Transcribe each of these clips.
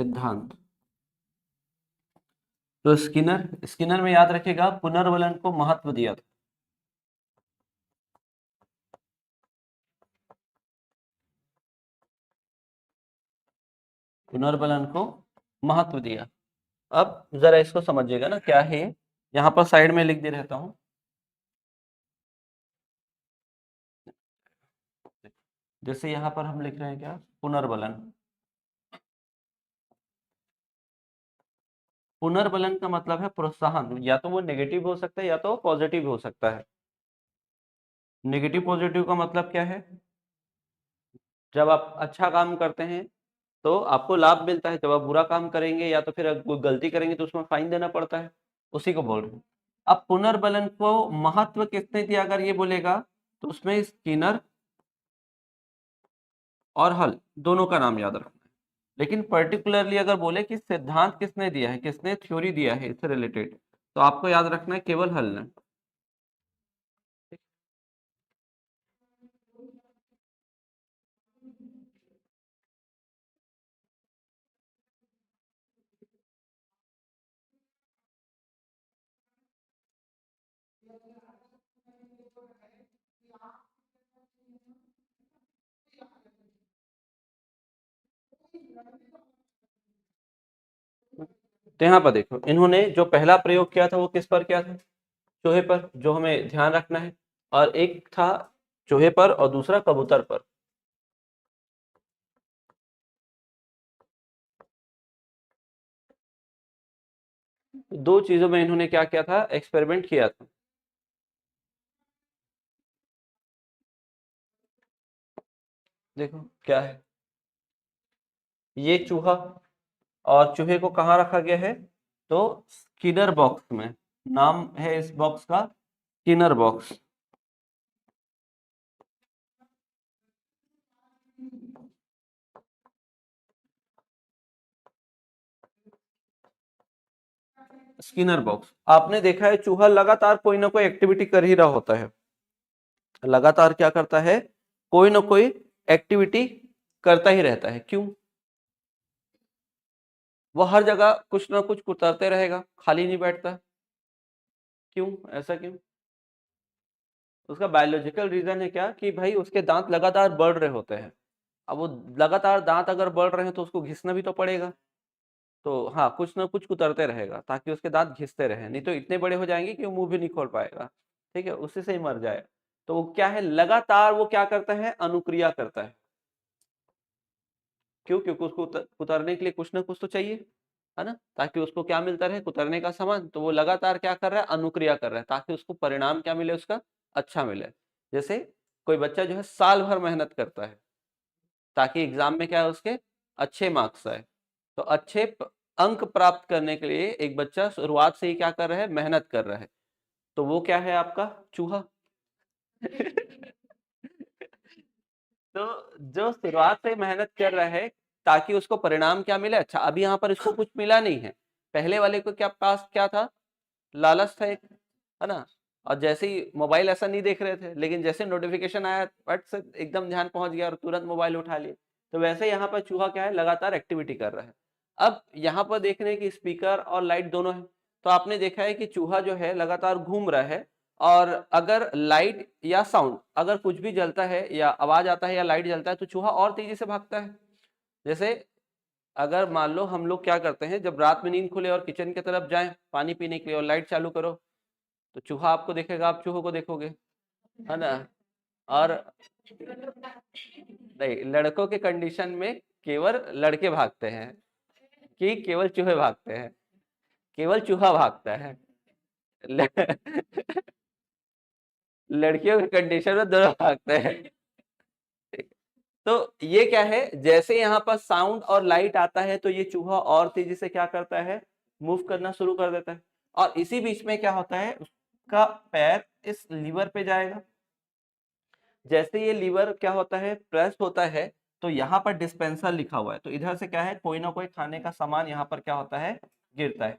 सिद्धांत। तो Skinner Skinner में याद रखिएगा पुनर्वलन को महत्व दिया था। पुनर्वलन को महत्व दिया। अब जरा इसको समझिएगा ना क्या है, यहाँ पर साइड में लिख दे रहता हूं। जैसे यहाँ पर हम लिख रहे हैं क्या, पुनर्वलन। पुनर्वलन का मतलब है प्रोत्साहन, या तो वो नेगेटिव हो सकता है या तो पॉजिटिव हो सकता है। नेगेटिव पॉजिटिव का मतलब क्या है, जब आप अच्छा काम करते हैं तो आपको लाभ मिलता है, जब आप बुरा काम करेंगे या तो फिर कोई गलती करेंगे तो उसमें फाइन देना पड़ता है, उसी को बोल रहे हैं। अब पुनर्बलन को महत्व किसने दिया, अगर ये बोलेगा तो उसमें स्किनर और हल दोनों का नाम याद रखना है। लेकिन पर्टिकुलरली अगर बोले कि सिद्धांत किसने दिया है, किसने थ्योरी दिया है इससे रिलेटेड, तो आपको याद रखना है केवल हल ने। तो यहाँ पर देखो, इन्होंने जो पहला प्रयोग किया था वो किस पर किया था, चूहे पर, जो हमें ध्यान रखना है। और एक था चूहे पर और दूसरा कबूतर पर। दो चीजों में इन्होंने क्या किया था, एक्सपेरिमेंट किया था। देखो क्या है, ये चूहा, और चूहे को कहाँ रखा गया है, तो स्किनर बॉक्स में। नाम है इस बॉक्स का स्किनर बॉक्स। स्किनर बॉक्स, आपने देखा है चूहा लगातार कोई ना कोई एक्टिविटी कर ही रहा होता है। लगातार क्या करता है, कोई ना कोई एक्टिविटी करता ही रहता है। क्यों, वो हर जगह कुछ ना कुछ कुतरते रहेगा, खाली नहीं बैठता। क्यों, ऐसा क्यों? उसका बायोलॉजिकल रीजन है क्या, कि भाई उसके दांत लगातार बढ़ रहे होते हैं। अब वो लगातार दांत अगर बढ़ रहे हैं तो उसको घिसना भी तो पड़ेगा। तो हाँ, कुछ ना कुछ कुतरते रहेगा ताकि उसके दांत घिसते रहे, नहीं तो इतने बड़े हो जाएंगे कि वो मुंह भी नहीं खोल पाएगा। ठीक है, उससे से ही मर जाए। तो वो क्या है, लगातार वो क्या करता है, अनुक्रिया करता है। क्यों, क्योंकि उसको कुतरने के लिए कुछ ना कुछ तो चाहिए, है ना, ताकि उसको क्या मिलता रहे, कुतरने का सामान। तो वो लगातार क्या कर रहा है, अनुक्रिया कर रहा है, ताकि उसको परिणाम क्या मिले, उसका अच्छा मिले। जैसे कोई बच्चा जो है साल भर मेहनत करता है ताकि एग्जाम में क्या है, उसके अच्छे मार्क्स आए। तो अच्छे अंक प्राप्त करने के लिए एक बच्चा शुरुआत से ही क्या कर रहा है, मेहनत कर रहा है। तो वो क्या है, आपका चूहा। तो जो शुरुआत से मेहनत कर रहा है ताकि उसको परिणाम क्या मिले, अच्छा। अभी यहाँ पर इसको कुछ मिला नहीं है, पहले वाले को क्या पास क्या था, लालच था एक, है ना। और जैसे ही मोबाइल ऐसा नहीं देख रहे थे, लेकिन जैसे नोटिफिकेशन आया फट से एकदम ध्यान पहुंच गया और तुरंत मोबाइल उठा लिए। तो वैसे यहाँ पर चूहा क्या है, लगातार एक्टिविटी कर रहा है। अब यहाँ पर देख रहे हैं कि स्पीकर और लाइट दोनों है। तो आपने देखा है कि चूहा जो है लगातार घूम रहा है, और अगर लाइट या साउंड, अगर कुछ भी जलता है या आवाज आता है या लाइट जलता है तो चूहा और तेजी से भागता है। जैसे अगर मान लो हम लोग क्या करते हैं, जब रात में नींद खुले और किचन की तरफ जाएं पानी पीने के लिए और लाइट चालू करो, तो चूहा आपको देखेगा, आप चूहों को देखोगे, है ना। और नहीं, लड़कों के कंडीशन में केवल लड़के भागते हैं, कि केवल चूहे भागते हैं, केवल चूहा भागता है। लड़कियों के कंडीशन में दोनों भागते हैं। तो ये क्या है, जैसे यहाँ पर साउंड और लाइट आता है तो ये चूहा और तेजी से क्या करता है, मूव करना शुरू कर देता है। और इसी बीच में क्या होता है, उसका पैर इस लीवर पे जाएगा। जैसे ये लीवर क्या होता है, प्रेस होता है, तो यहाँ पर डिस्पेंसर लिखा हुआ है, तो इधर से क्या है, कोई ना कोई खाने का सामान यहाँ पर क्या होता है, गिरता है।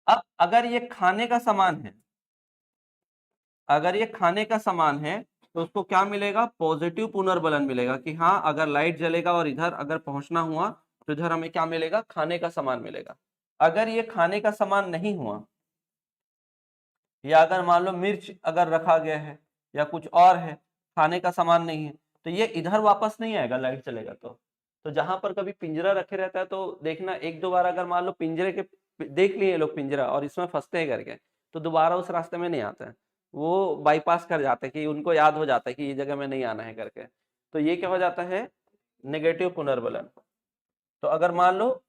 अब अगर ये खाने का सामान है, अगर ये खाने का सामान है, तो उसको क्या मिलेगा, पॉजिटिव पुनर्बलन मिलेगा, कि हाँ अगर लाइट जलेगा और इधर अगर पहुंचना हुआ तो इधर हमें क्या मिलेगा, खाने का सामान मिलेगा। अगर ये खाने का सामान नहीं हुआ, या अगर मान लो मिर्च अगर रखा गया है या कुछ और है, खाने का सामान नहीं है, तो ये इधर वापस नहीं आएगा लाइट चलेगा तो जहां पर कभी पिंजरा रखे रहता है तो देखना एक दो बार अगर मान लो पिंजरे के देख लिए लोग पिंजरा और इसमें फंसते हैं करके, तो दोबारा उस रास्ते में नहीं आते हैं, वो बाईपास कर जाते हैं कि उनको याद हो जाता है कि ये जगह में नहीं आना है करके। तो ये क्या हो जाता है, नेगेटिव पुनर्बलन। तो अगर मान लो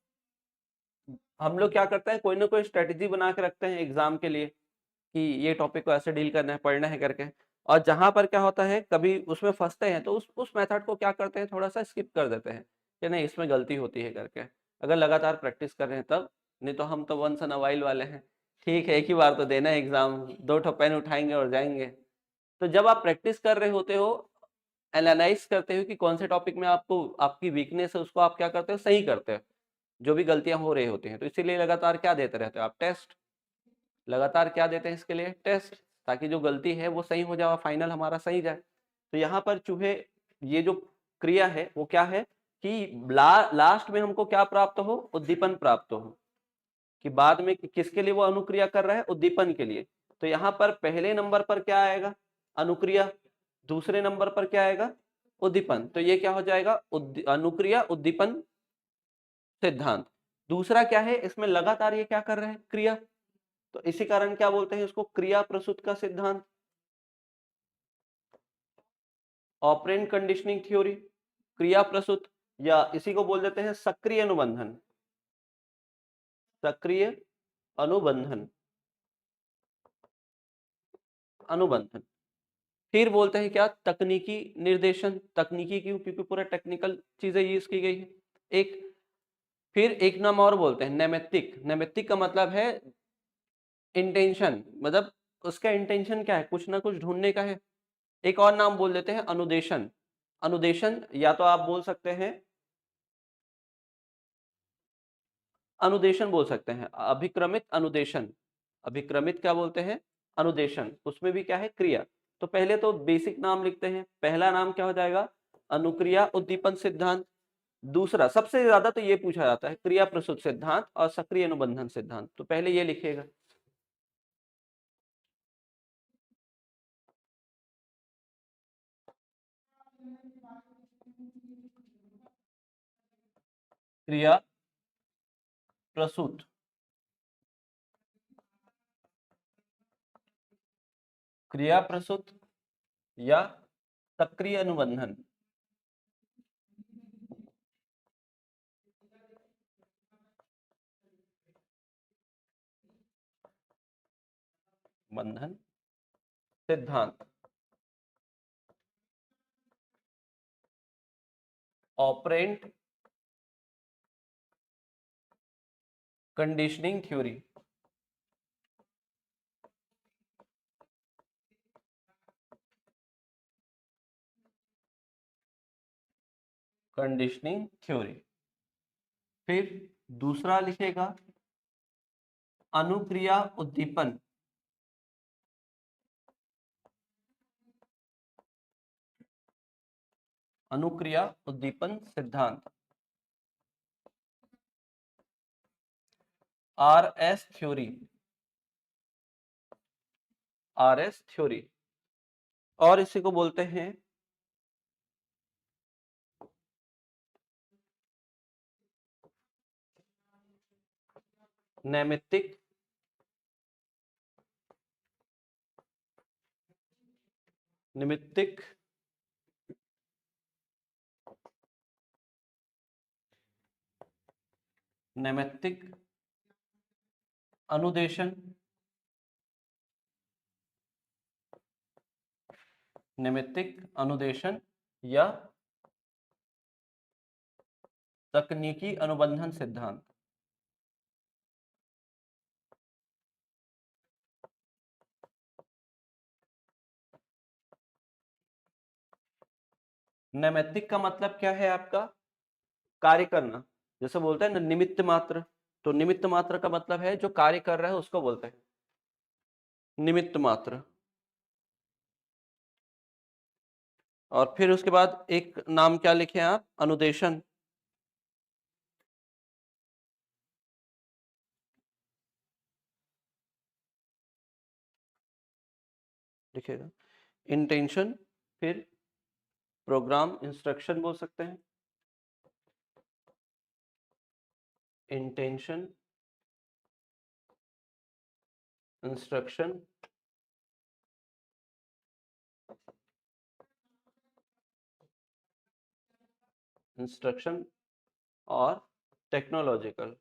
हम लोग क्या करते हैं, कोई ना कोई स्ट्रेटेजी बना के रखते हैं एग्जाम के लिए कि ये टॉपिक को ऐसे डील करना है, पढ़ना है करके, और जहां पर क्या होता है कभी उसमें फंसते हैं तो उस मेथड को क्या करते हैं, थोड़ा सा स्किप कर देते हैं कि नहीं इसमें गलती होती है करके। अगर लगातार प्रैक्टिस कर रहे हैं तब, नहीं तो हम तो वंस इन अ वाइल वाले हैं, ठीक है एक ही बार तो देना है एग्जाम, दो ठो पेन उठाएंगे और जाएंगे। तो जब आप प्रैक्टिस कर रहे होते हो, एनालाइज करते हो कि कौन से टॉपिक में आपको आपकी वीकनेस है, उसको आप क्या करते हो, सही करते हो, जो भी गलतियां हो रही होती हैं। तो इसीलिए लगातार क्या देते रहते हो आप, टेस्ट। लगातार क्या देते हैं इसके लिए, टेस्ट, ताकि जो गलती है वो सही हो जाए, फाइनल हमारा सही जाए। तो यहाँ पर चूहे, ये जो क्रिया है वो क्या है कि लास्ट में हमको क्या प्राप्त हो, उद्दीपन प्राप्त हो, कि बाद में किसके लिए वो अनुक्रिया कर रहा है, उद्दीपन के लिए। तो यहाँ पर पहले नंबर पर क्या आएगा, अनुक्रिया, दूसरे नंबर पर क्या आएगा, उद्दीपन। तो ये क्या हो जाएगा, अनुक्रिया उद्दीपन सिद्धांत। दूसरा क्या है, इसमें लगातार ये क्या कर रहे हैं, क्रिया, तो इसी कारण क्या बोलते हैं इसको, क्रिया प्रसूत का सिद्धांत, ऑपरेंट कंडीशनिंग थ्योरी, क्रिया प्रसूत, या इसी को बोल देते हैं सक्रिय अनुबंधन, सक्रिय अनुबंधन, अनुबंधन। फिर बोलते हैं क्या, तकनीकी निर्देशन, तकनीकी क्यों, क्योंकि पूरा टेक्निकल चीजें यूज की गई है। एक, फिर एक नाम और बोलते हैं नैमित्तिक। नैमित्तिक का मतलब है इंटेंशन, मतलब उसका इंटेंशन क्या है, कुछ ना कुछ ढूंढने का है। एक और नाम बोल देते हैं अनुदेशन। अनुदेशन या तो आप बोल सकते हैं, अनुदेशन बोल सकते हैं, अभिक्रमित अनुदेशन। अभिक्रमित क्या बोलते हैं, अनुदेशन, उसमें भी क्या है, क्रिया। तो पहले तो बेसिक नाम लिखते हैं। पहला नाम क्या हो जाएगा, अनुक्रिया उद्दीपन सिद्धांत। दूसरा सबसे ज्यादा तो ये पूछा जाता है, क्रिया प्रसूत सिद्धांत और सक्रिय अनुबंधन सिद्धांत। तो पहले ये लिखिएगा, क्रिया प्रसूत, क्रिया प्रसूत या सक्रिय अनुबंधन। बंधन सिद्धांत, operant conditioning theory, conditioning theory. फिर दूसरा लिखेगा अनुक्रिया उद्दीपन, अनुक्रिया उद्दीपन सिद्धांत, आरएस थ्योरी, आरएस थ्योरी। और इसी को बोलते हैं नैमित्तिक, निमित्तिक नैमित्तिक अनुदेशन, नैमित्तिक अनुदेशन या तकनीकी अनुबंधन सिद्धांत। नैमित्तिक का मतलब क्या है आपका, कार्य करना। जैसे बोलते हैं ना निमित्त मात्र, तो निमित्त मात्र का मतलब है जो कार्य कर रहा है उसको बोलते हैं निमित्त मात्र। और फिर उसके बाद एक नाम क्या लिखे आप, अनुदेशन। लिखेगा इंटेंशन, फिर प्रोग्राम इंस्ट्रक्शन बोल सकते हैं, इंटेंशन इंस्ट्रक्शन इंस्ट्रक्शन और टेक्नोलॉजिकल।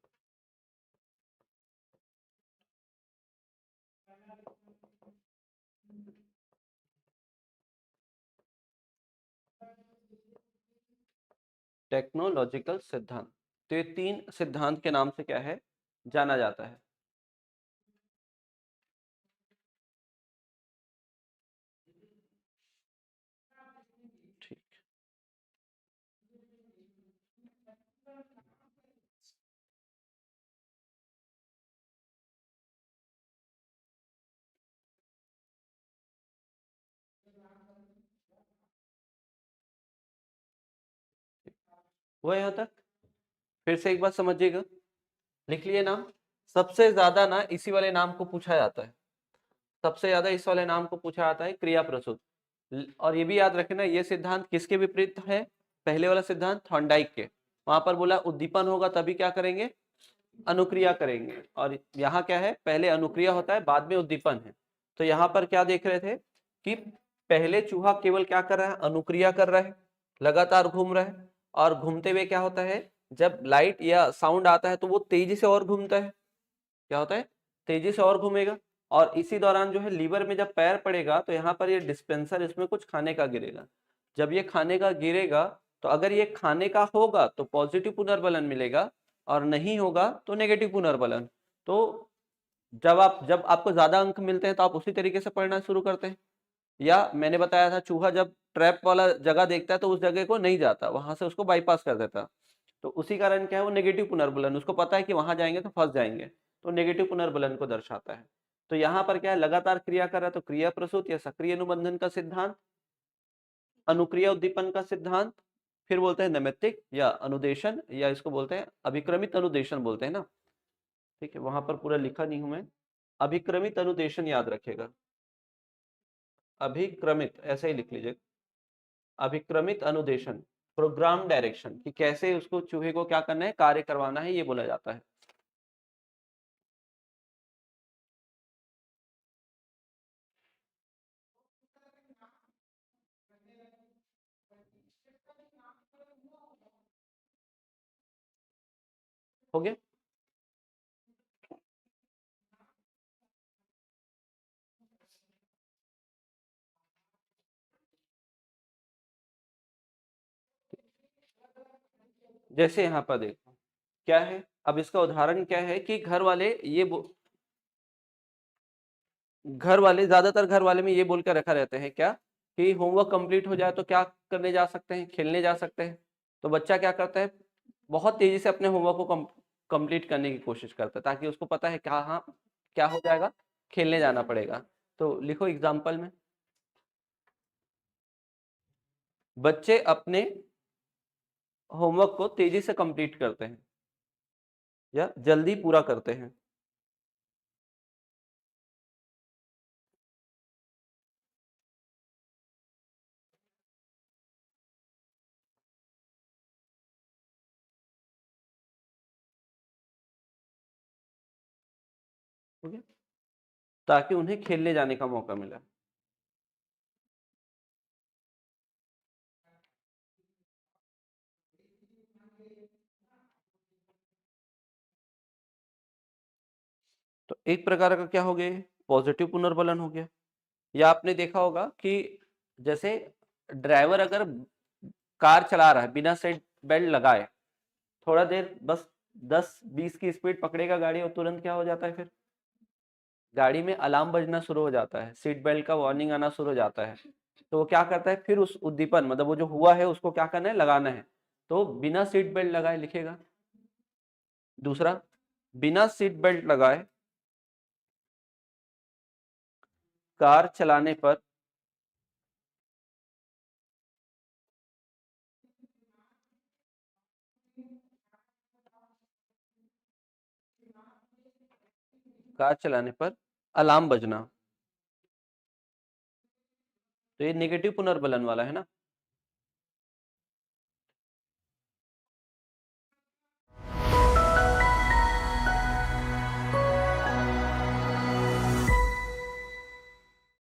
टेक्नोलॉजिकल सिद्धांत, तो ये 3 सिद्धांत के नाम से क्या है जाना जाता है। ठीक, हुआ यहाँ तक? फिर से एक बार समझिएगा, लिख लिए नाम। सबसे ज्यादा ना इसी वाले नाम को पूछा जाता है, सबसे ज्यादा इस वाले नाम को पूछा जाता है, क्रिया प्रसूत। और ये भी याद रखना, ये सिद्धांत किसके विपरीत है? पहले वाला सिद्धांत थॉर्नडाइक के, वहां पर बोला उद्दीपन होगा तभी क्या करेंगे, अनुक्रिया करेंगे। और यहाँ क्या है, पहले अनुक्रिया होता है बाद में उद्दीपन है। तो यहाँ पर क्या देख रहे थे कि पहले चूहा केवल क्या कर रहा है, अनुक्रिया कर रहा है, लगातार घूम रहा है। और घूमते हुए क्या होता है, जब लाइट या साउंड आता है तो वो तेजी से और घूमता है, क्या होता है, तेजी से और घूमेगा। और इसी दौरान जो है लीवर में जब पैर पड़ेगा तो यहाँ पर ये डिस्पेंसर, इसमें कुछ खाने का गिरेगा। जब ये खाने का गिरेगा तो अगर ये खाने का होगा तो पॉजिटिव पुनर्बलन मिलेगा, और नहीं होगा तो नेगेटिव पुनर्बलन। तो जब आपको ज्यादा अंक मिलते हैं तो आप उसी तरीके से पढ़ना शुरू करते हैं। या मैंने बताया था चूहा जब ट्रैप वाला जगह देखता है तो उस जगह को नहीं जाता, वहां से उसको बाईपास कर देता। तो उसी कारण क्या है, वो नेगेटिव पुनर्बलन, उसको पता है कि वहां जाएंगे तो फंस जाएंगे, तो नेगेटिव पुनर्बलन को दर्शाता है। तो यहाँ पर क्या है, लगातार क्रिया कर रहा है तो क्रिया प्रसूत या सक्रिय अनुबंधन का सिद्धांत, अनुक्रिया उद्दीपन का सिद्धांत, फिर बोलते हैं नैमित्तिक या अनुदेशन, या इसको बोलते हैं अभिक्रमित अनुदेशन बोलते हैं ना। ठीक है, वहां पर पूरा लिखा नहीं हूं मैं, अभिक्रमित अनुदेशन याद रखेगा, अभिक्रमित ऐसे ही लिख लीजिए, अभिक्रमित अनुदेशन, प्रोग्राम डायरेक्शन, कि कैसे उसको चूहे को क्या करना है, कार्य करवाना है, ये बोला जाता है। हो गया। जैसे यहाँ पर देखो क्या है, अब इसका उदाहरण क्या है कि घर वाले घर वाले ज्यादातर घर वाले में ये बोल कर रखा रहते हैं क्या, कि होमवर्क कंप्लीट हो जाए तो क्या करने जा सकते हैं, खेलने जा सकते हैं। तो बच्चा क्या करता है, बहुत तेजी से अपने होमवर्क को कंप्लीट करने की कोशिश करता है, ताकि उसको पता है क्या, हाँ क्या हो जाएगा, खेलने जाना पड़ेगा। तो लिखो एग्जाम्पल में, बच्चे अपने होमवर्क को तेजी से कंप्लीट करते हैं या जल्दी पूरा करते हैं। ठीक है, ताकि उन्हें खेलने जाने का मौका मिले। तो एक प्रकार का क्या हो गया, पॉजिटिव पुनर्बलन हो गया। या आपने देखा होगा कि जैसे ड्राइवर अगर कार चला रहा है बिना सीट बेल्ट लगाए, थोड़ा देर बस 10-20 की स्पीड पकड़ेगा गाड़ी और तुरंत क्या हो जाता है, फिर गाड़ी में अलार्म बजना शुरू हो जाता है, सीट बेल्ट का वार्निंग आना शुरू हो जाता है। तो वो क्या करता है, फिर उस उद्दीपन मतलब वो जो हुआ है उसको क्या करना है, लगाना है। तो बिना सीट बेल्ट लगाए लिखेगा। दूसरा, बिना सीट बेल्ट लगाए कार चलाने पर कार चलाने पर अलार्म बजना। तो ये नेगेटिव पुनर्बलन वाला है ना।